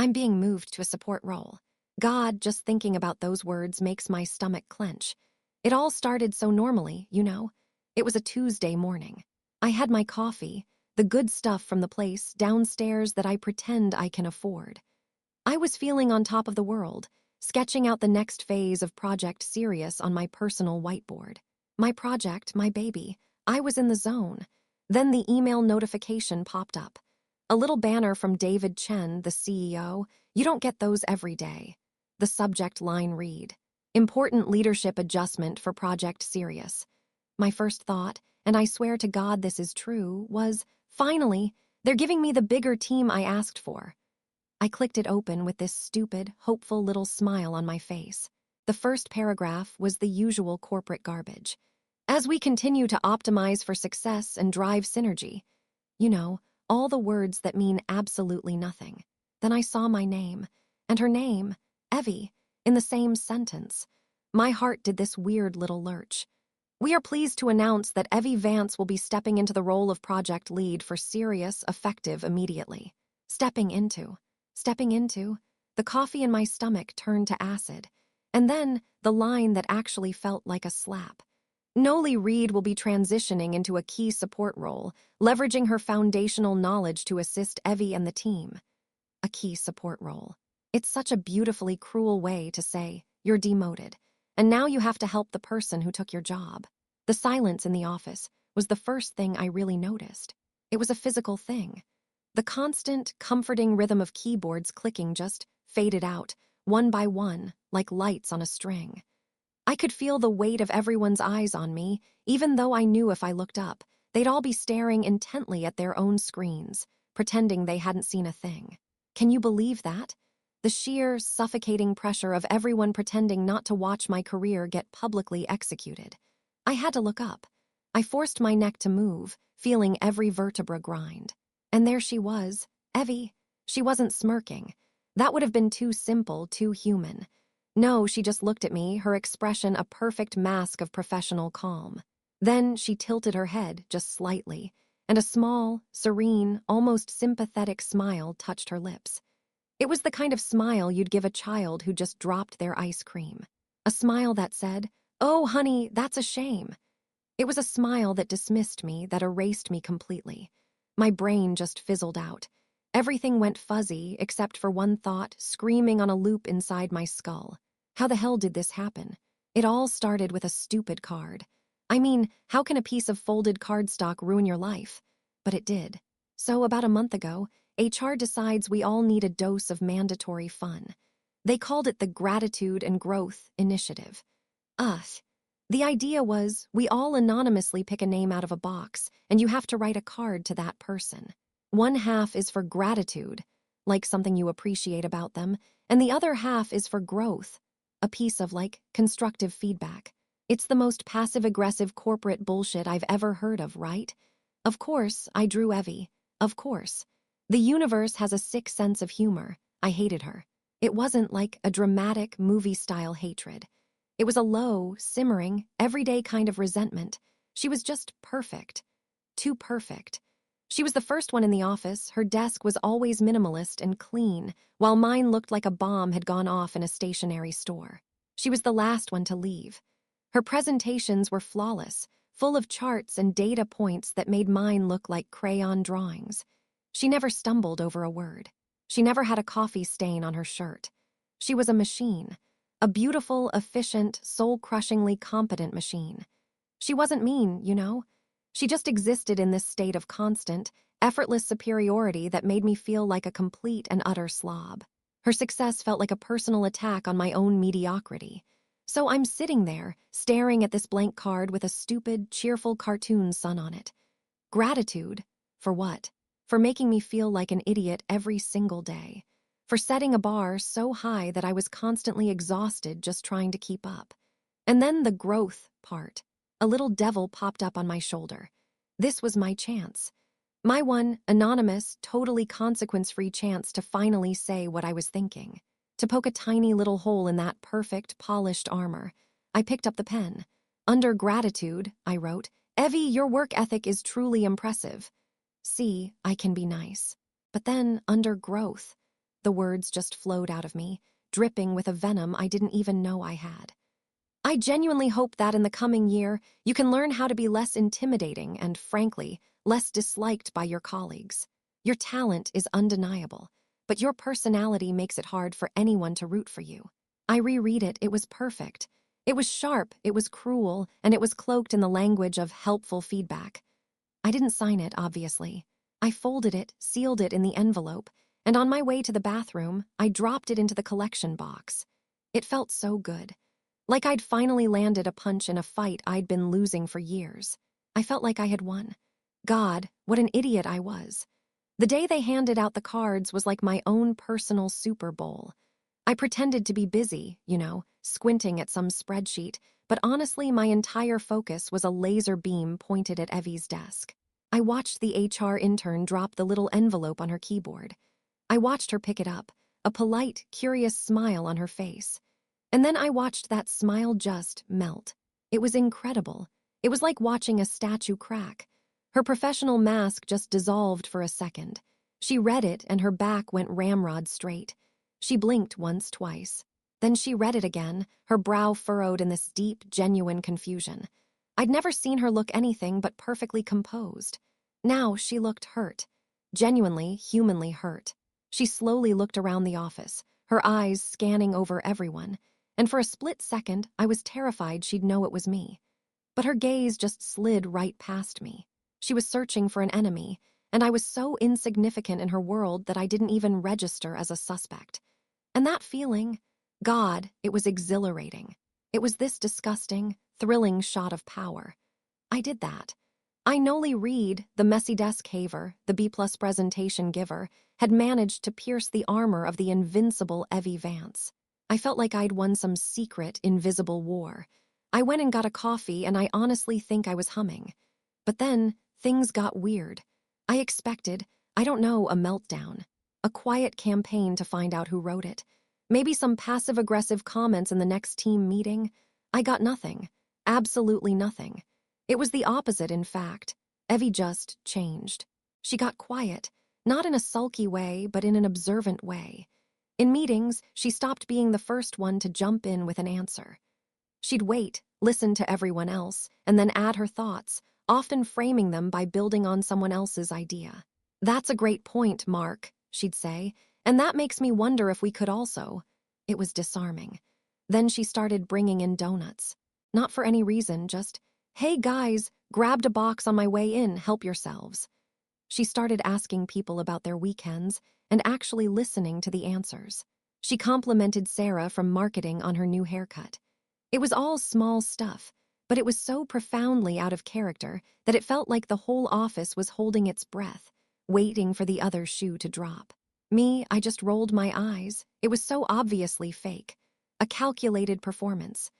I'm being moved to a support role. God, just thinking about those words makes my stomach clench. It all started so normally, you know. It was a Tuesday morning. I had my coffee, the good stuff from the place downstairs that I pretend I can afford. I was feeling on top of the world, sketching out the next phase of Project Sirius on my personal whiteboard. My project, my baby. I was in the zone. Then the email notification popped up. A little banner from David Chen, the CEO. You don't get those every day. The subject line read, "Important leadership adjustment for Project Sirius." My first thought, and I swear to God this is true, was, finally, they're giving me the bigger team I asked for. I clicked it open with this stupid, hopeful little smile on my face. The first paragraph was the usual corporate garbage. As we continue to optimize for success and drive synergy. You know, all the words that mean absolutely nothing. Then I saw my name, and her name, Evie, in the same sentence. My heart did this weird little lurch. We are pleased to announce that Evie Vance will be stepping into the role of project lead for Sirius effective immediately. Stepping into, the coffee in my stomach turned to acid. And then the line that actually felt like a slap. Noli Reed will be transitioning into a key support role, leveraging her foundational knowledge to assist Evie and the team. A key support role. It's such a beautifully cruel way to say, you're demoted, and now you have to help the person who took your job. The silence in the office was the first thing I really noticed. It was a physical thing. The constant, comforting rhythm of keyboards clicking just faded out, one by one, like lights on a string. I could feel the weight of everyone's eyes on me, even though I knew if I looked up, they'd all be staring intently at their own screens, pretending they hadn't seen a thing. Can you believe that? The sheer, suffocating pressure of everyone pretending not to watch my career get publicly executed. I had to look up. I forced my neck to move, feeling every vertebra grind. And there she was, Evie. She wasn't smirking. That would have been too simple, too human. No, she just looked at me, her expression a perfect mask of professional calm. Then she tilted her head just slightly, and a small, serene, almost sympathetic smile touched her lips. It was the kind of smile you'd give a child who just dropped their ice cream. A smile that said, "Oh, honey, that's a shame." It was a smile that dismissed me, that erased me completely. My brain just fizzled out. Everything went fuzzy except for one thought screaming on a loop inside my skull. How the hell did this happen? It all started with a stupid card. I mean, how can a piece of folded cardstock ruin your life? But it did. So about a month ago, HR decides we all need a dose of mandatory fun. They called it the Gratitude and Growth Initiative. Ugh. The idea was we all anonymously pick a name out of a box, and you have to write a card to that person. One half is for gratitude, like something you appreciate about them, and the other half is for growth, a piece of, like, constructive feedback. It's the most passive-aggressive corporate bullshit I've ever heard of, right? Of course, I drew Evie. Of course. The universe has a sick sense of humor. I hated her. It wasn't like a dramatic, movie-style hatred. It was a low, simmering, everyday kind of resentment. She was just perfect. Too perfect. She was the first one in the office. Her desk was always minimalist and clean, while mine looked like a bomb had gone off in a stationery store. She was the last one to leave. Her presentations were flawless, full of charts and data points that made mine look like crayon drawings. She never stumbled over a word. She never had a coffee stain on her shirt. She was a machine. A beautiful, efficient, soul-crushingly competent machine. She wasn't mean, you know? She just existed in this state of constant, effortless superiority that made me feel like a complete and utter slob. Her success felt like a personal attack on my own mediocrity. So I'm sitting there, staring at this blank card with a stupid, cheerful cartoon sun on it. Gratitude? For what? For making me feel like an idiot every single day. For setting a bar so high that I was constantly exhausted just trying to keep up. And then the growth part. A little devil popped up on my shoulder. This was my chance. My one, anonymous, totally consequence-free chance to finally say what I was thinking. To poke a tiny little hole in that perfect, polished armor. I picked up the pen. Under gratitude, I wrote, "Evie, your work ethic is truly impressive. See, I can be nice." But then, under growth. the words just flowed out of me, dripping with a venom I didn't even know I had. I genuinely hope that in the coming year, you can learn how to be less intimidating and, frankly, less disliked by your colleagues. Your talent is undeniable, but your personality makes it hard for anyone to root for you. I reread it, it was perfect. It was sharp, it was cruel, and it was cloaked in the language of helpful feedback. I didn't sign it, obviously. I folded it, sealed it in the envelope, and on my way to the bathroom, I dropped it into the collection box. It felt so good. Like I'd finally landed a punch in a fight I'd been losing for years. I felt like I had won. God, what an idiot I was. The day they handed out the cards was like my own personal Super Bowl. I pretended to be busy, squinting at some spreadsheet, but honestly, my entire focus was a laser beam pointed at Evie's desk. I watched the HR intern drop the little envelope on her keyboard. I watched her pick it up, a polite, curious smile on her face. And then I watched that smile just melt. It was incredible. It was like watching a statue crack. Her professional mask just dissolved for a second. She read it and her back went ramrod straight. She blinked once, twice. Then she read it again, her brow furrowed in this deep, genuine confusion. I'd never seen her look anything but perfectly composed. Now she looked hurt. Genuinely, humanly hurt. She slowly looked around the office, her eyes scanning over everyone. And for a split second, I was terrified she'd know it was me. But her gaze just slid right past me. She was searching for an enemy, and I was so insignificant in her world that I didn't even register as a suspect. And that feeling, God, it was exhilarating. It was this disgusting, thrilling shot of power. I did that. I, Noli Reed, the messy desk haver, the B-plus presentation giver, had managed to pierce the armor of the invincible Evie Vance. I felt like I'd won some secret, invisible war. I went and got a coffee, and I honestly think I was humming. But then, things got weird. I expected, I don't know, a meltdown. A quiet campaign to find out who wrote it. Maybe some passive-aggressive comments in the next team meeting. I got nothing. Absolutely nothing. It was the opposite, in fact. Evie just changed. She got quiet, not in a sulky way, but in an observant way. In meetings, she stopped being the first one to jump in with an answer. She'd wait, listen to everyone else, and then add her thoughts, often framing them by building on someone else's idea. "That's a great point, Mark," she'd say, "and that makes me wonder if we could also." It was disarming. Then she started bringing in donuts. Not for any reason, just, "Hey guys, grabbed a box on my way in, help yourselves." She started asking people about their weekends and actually listening to the answers. She complimented Sarah from marketing on her new haircut. It was all small stuff, but it was so profoundly out of character that it felt like the whole office was holding its breath, waiting for the other shoe to drop. Me, I just rolled my eyes. It was so obviously fake. A calculated performance.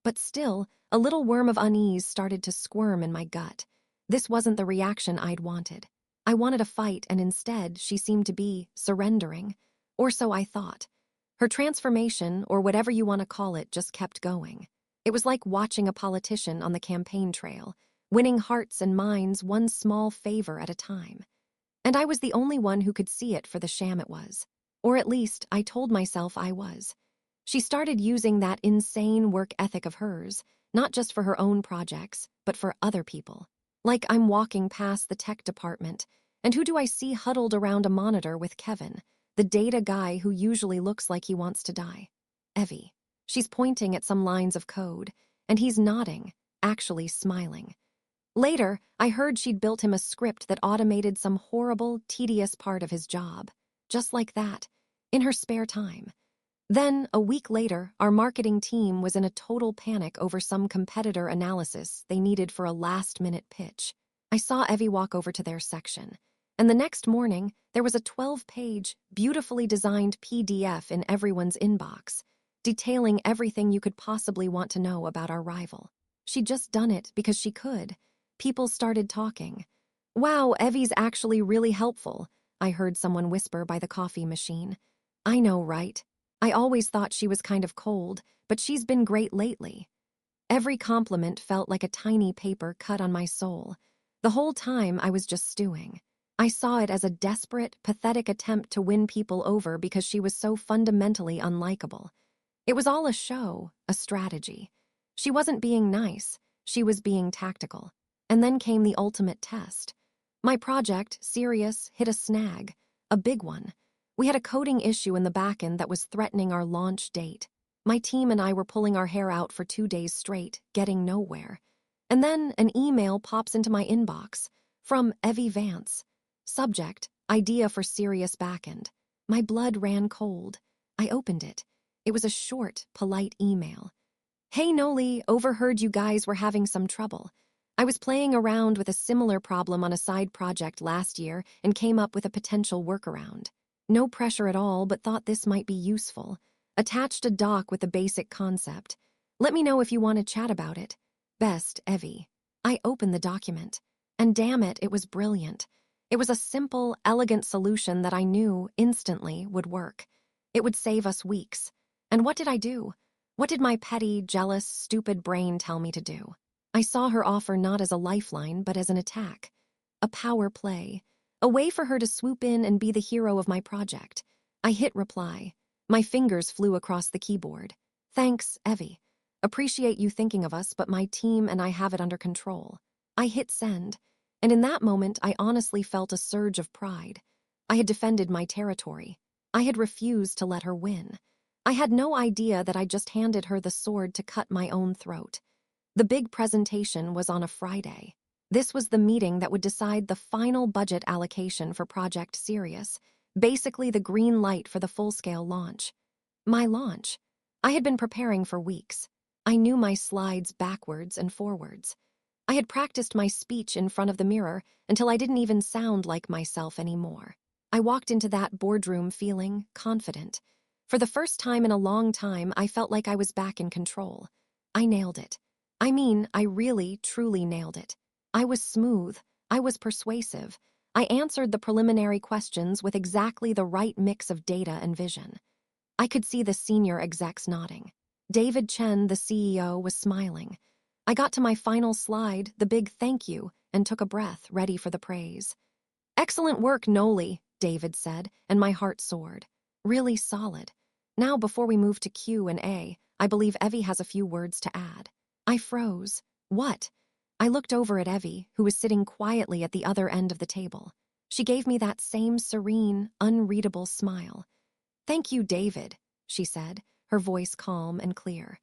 But still, a little worm of unease started to squirm in my gut. This wasn't the reaction I'd wanted. I wanted a fight, and instead, she seemed to be surrendering. Or so I thought. Her transformation, or whatever you want to call it, just kept going. It was like watching a politician on the campaign trail, winning hearts and minds one small favor at a time. And I was the only one who could see it for the sham it was. Or at least, I told myself I was. She started using that insane work ethic of hers, not just for her own projects, but for other people. Like I'm walking past the tech department, and who do I see huddled around a monitor with Kevin, the data guy who usually looks like he wants to die? Evie. She's pointing at some lines of code, and he's nodding, actually smiling. Later, I heard she'd built him a script that automated some horrible, tedious part of his job. Just like that, in her spare time. Then, a week later, our marketing team was in a total panic over some competitor analysis they needed for a last-minute pitch. I saw Evie walk over to their section, and the next morning, there was a 12-page, beautifully designed PDF in everyone's inbox, detailing everything you could possibly want to know about our rival. She'd just done it because she could. People started talking. "Wow, Evie's actually really helpful," I heard someone whisper by the coffee machine. "I know, right? I always thought she was kind of cold, but she's been great lately." Every compliment felt like a tiny paper cut on my soul. The whole time I was just stewing. I saw it as a desperate, pathetic attempt to win people over because she was so fundamentally unlikable. It was all a show, a strategy. She wasn't being nice, she was being tactical. And then came the ultimate test. My project, Sirius, hit a snag, a big one. We had a coding issue in the backend that was threatening our launch date. My team and I were pulling our hair out for 2 days straight, getting nowhere. And then an email pops into my inbox from Evie Vance. Subject, idea for Sirius backend. My blood ran cold. I opened it. It was a short, polite email. Hey Noli, overheard you guys were having some trouble. I was playing around with a similar problem on a side project last year and came up with a potential workaround. No pressure at all, but thought this might be useful. Attached a doc with the basic concept. Let me know if you want to chat about it. Best, Evie. I opened the document. And damn it, it was brilliant. It was a simple, elegant solution that I knew instantly would work. It would save us weeks. And what did I do? What did my petty, jealous, stupid brain tell me to do? I saw her offer not as a lifeline, but as an attack. A power play. A way for her to swoop in and be the hero of my project. I hit reply. My fingers flew across the keyboard. Thanks, Evie. Appreciate you thinking of us, but my team and I have it under control. I hit send. And in that moment, I honestly felt a surge of pride. I had defended my territory. I had refused to let her win. I had no idea that I just handed her the sword to cut my own throat. The big presentation was on a Friday. This was the meeting that would decide the final budget allocation for Project Sirius, basically the green light for the full-scale launch. My launch. I had been preparing for weeks. I knew my slides backwards and forwards. I had practiced my speech in front of the mirror until I didn't even sound like myself anymore. I walked into that boardroom feeling confident. For the first time in a long time, I felt like I was back in control. I nailed it. I mean, I really, truly nailed it. I was smooth. I was persuasive. I answered the preliminary questions with exactly the right mix of data and vision. I could see the senior execs nodding. David Chen, the CEO, was smiling. I got to my final slide, the big thank you, and took a breath, ready for the praise. Excellent work, Noli, David said, and my heart soared. Really solid. Now, before we move to Q&A, I believe Evie has a few words to add. I froze. What? I looked over at Evie, who was sitting quietly at the other end of the table. She gave me that same serene, unreadable smile. Thank you, David, she said, her voice calm and clear.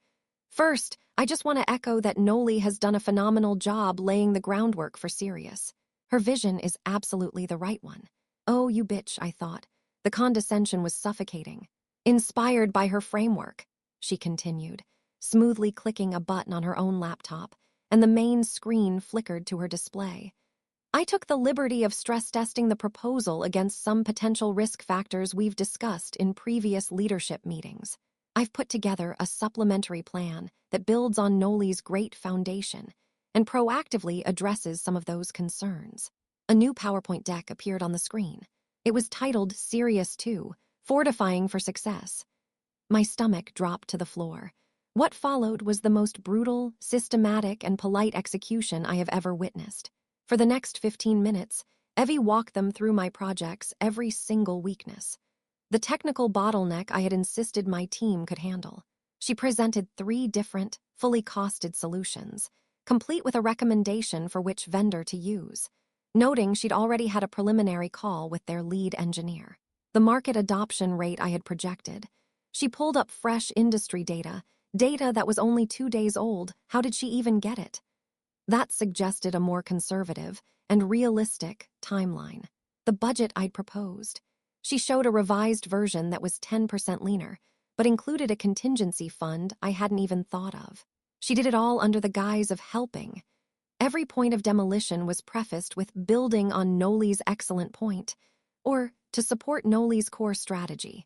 First, I just want to echo that Noli has done a phenomenal job laying the groundwork for Sirius. Her vision is absolutely the right one. Oh, you bitch, I thought. The condescension was suffocating. Inspired by her framework, she continued, smoothly clicking a button on her own laptop, and the main screen flickered to her display. I took the liberty of stress testing the proposal against some potential risk factors we've discussed in previous leadership meetings. I've put together a supplementary plan that builds on Noli's great foundation and proactively addresses some of those concerns. A new PowerPoint deck appeared on the screen. It was titled Sirius 2, Fortifying for Success. My stomach dropped to the floor. What followed was the most brutal, systematic, and polite execution I have ever witnessed. For the next 15 minutes, Evie walked them through my project's every single weakness. The technical bottleneck I had insisted my team could handle. She presented 3 different, fully costed solutions, complete with a recommendation for which vendor to use, noting she'd already had a preliminary call with their lead engineer. The market adoption rate I had projected. She pulled up fresh industry data that was only 2 days old. How did she even get it? That suggested a more conservative and realistic timeline. The budget I'd proposed. She showed a revised version that was 10% leaner, but included a contingency fund I hadn't even thought of. She did it all under the guise of helping. Every point of demolition was prefaced with building on Noli's excellent point, or to support Noli's core strategy.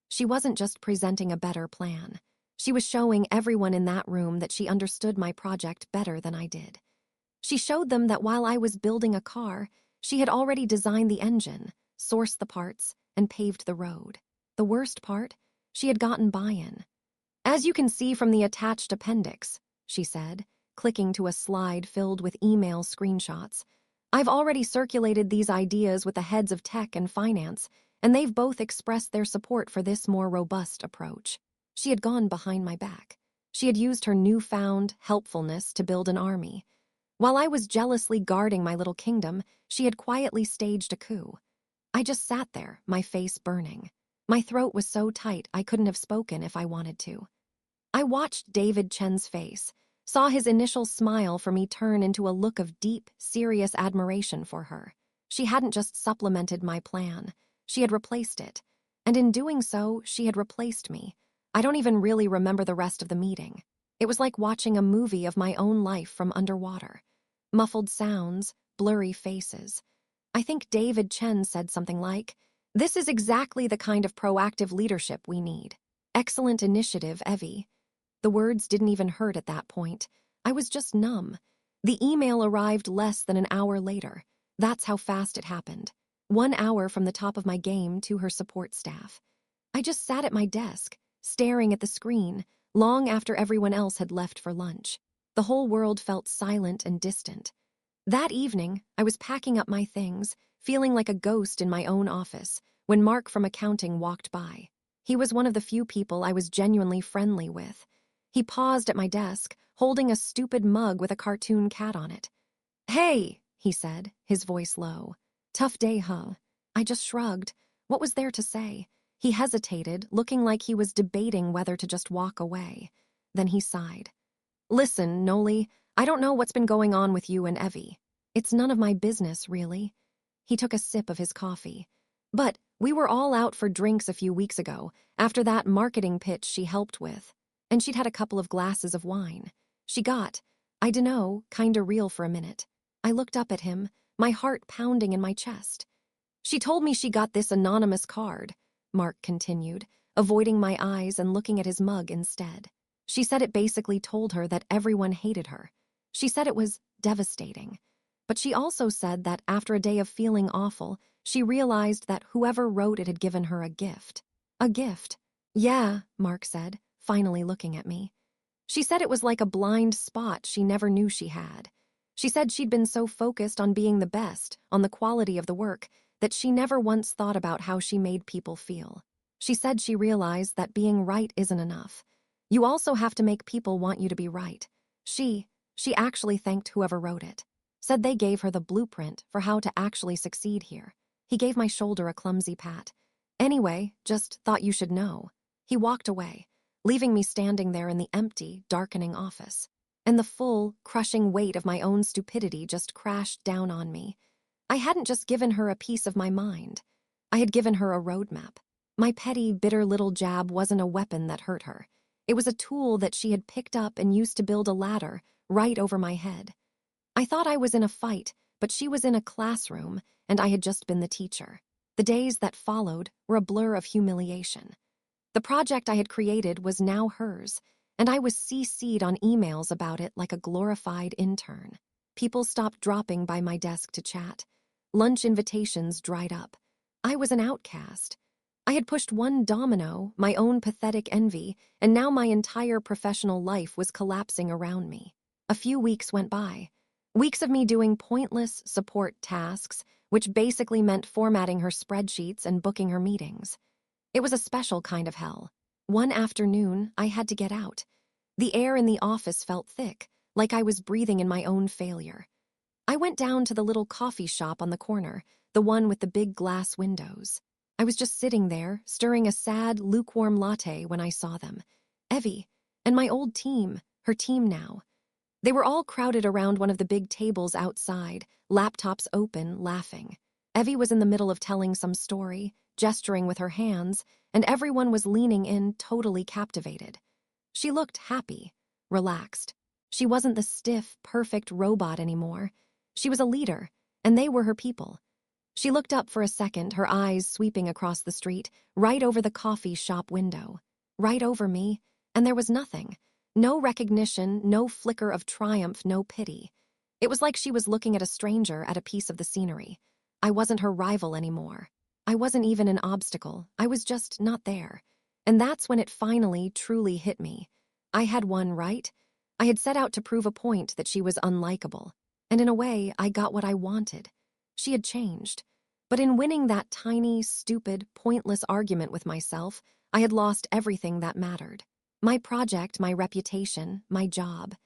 She wasn't just presenting a better plan. She was showing everyone in that room that she understood my project better than I did. She showed them that while I was building a car, she had already designed the engine, sourced the parts, and paved the road. The worst part? She had gotten buy-in. As you can see from the attached appendix, she said, clicking to a slide filled with email screenshots, I've already circulated these ideas with the heads of tech and finance, and they've both expressed their support for this more robust approach. She had gone behind my back. She had used her newfound helpfulness to build an army. While I was jealously guarding my little kingdom, she had quietly staged a coup. I just sat there, my face burning. My throat was so tight I couldn't have spoken if I wanted to. I watched David Chen's face, saw his initial smile for me turn into a look of deep, serious admiration for her. She hadn't just supplemented my plan, she had replaced it. And in doing so, she had replaced me. I don't even really remember the rest of the meeting. It was like watching a movie of my own life from underwater. Muffled sounds, blurry faces. I think David Chen said something like, "This is exactly the kind of proactive leadership we need. Excellent initiative, Evie." The words didn't even hurt at that point. I was just numb. The email arrived less than an hour later. That's how fast it happened. 1 hour from the top of my game to her support staff. I just sat at my desk, staring at the screen, long after everyone else had left for lunch. The whole world felt silent and distant. That evening, I was packing up my things, feeling like a ghost in my own office, when Mark from accounting walked by. He was one of the few people I was genuinely friendly with. He paused at my desk, holding a stupid mug with a cartoon cat on it. "Hey," he said, his voice low. "Tough day, huh?" I just shrugged. What was there to say? He hesitated, looking like he was debating whether to just walk away. Then he sighed. "Listen, Noli, I don't know what's been going on with you and Evie. It's none of my business, really." He took a sip of his coffee. "But we were all out for drinks a few weeks ago, after that marketing pitch she helped with. And she'd had a couple of glasses of wine. She got, I dunno, kinda real for a minute. I looked up at him, my heart pounding in my chest. She told me she got this anonymous card," Mark continued, avoiding my eyes and looking at his mug instead. "She said it basically told her that everyone hated her. She said it was devastating. But she also said that after a day of feeling awful, she realized that whoever wrote it had given her a gift." "A gift?" "Yeah," Mark said, finally looking at me. "She said it was like a blind spot she never knew she had. She said she'd been so focused on being the best, on the quality of the work, that she never once thought about how she made people feel. She said she realized that being right isn't enough. You also have to make people want you to be right. She actually thanked whoever wrote it. Said they gave her the blueprint for how to actually succeed here." He gave my shoulder a clumsy pat. "Anyway, just thought you should know." He walked away, leaving me standing there in the empty, darkening office. And the full, crushing weight of my own stupidity just crashed down on me. I hadn't just given her a piece of my mind. I had given her a roadmap. My petty, bitter little jab wasn't a weapon that hurt her. It was a tool that she had picked up and used to build a ladder right over my head. I thought I was in a fight, but she was in a classroom, and I had just been the teacher. The days that followed were a blur of humiliation. The project I had created was now hers, and I was CC'd on emails about it like a glorified intern. People stopped dropping by my desk to chat. Lunch invitations dried up. I was an outcast. I had pushed one domino, my own pathetic envy, and now my entire professional life was collapsing around me. A few weeks went by. Weeks of me doing pointless support tasks, which basically meant formatting her spreadsheets and booking her meetings. It was a special kind of hell. One afternoon, I had to get out. The air in the office felt thick, like I was breathing in my own failure. I went down to the little coffee shop on the corner, the one with the big glass windows. I was just sitting there, stirring a sad, lukewarm latte when I saw them. Evie, and my old team, her team now. They were all crowded around one of the big tables outside, laptops open, laughing. Evie was in the middle of telling some story, gesturing with her hands, and everyone was leaning in, totally captivated. She looked happy, relaxed. She wasn't the stiff, perfect robot anymore. She was a leader, and they were her people. She looked up for a second, her eyes sweeping across the street, right over the coffee shop window. Right over me, and there was nothing. No recognition, no flicker of triumph, no pity. It was like she was looking at a stranger at a piece of the scenery. I wasn't her rival anymore. I wasn't even an obstacle. I was just not there. And that's when it finally, truly hit me. I had won, right? I had set out to prove a point that she was unlikable. And in a way, I got what I wanted. She had changed. But in winning that tiny, stupid, pointless argument with myself, I had lost everything that mattered. My project, my reputation, my job.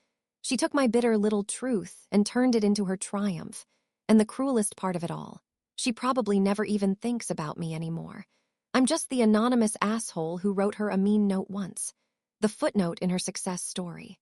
She took my bitter little truth and turned it into her triumph. And the cruelest part of it all, she probably never even thinks about me anymore. I'm just the anonymous asshole who wrote her a mean note once. The footnote in her success story.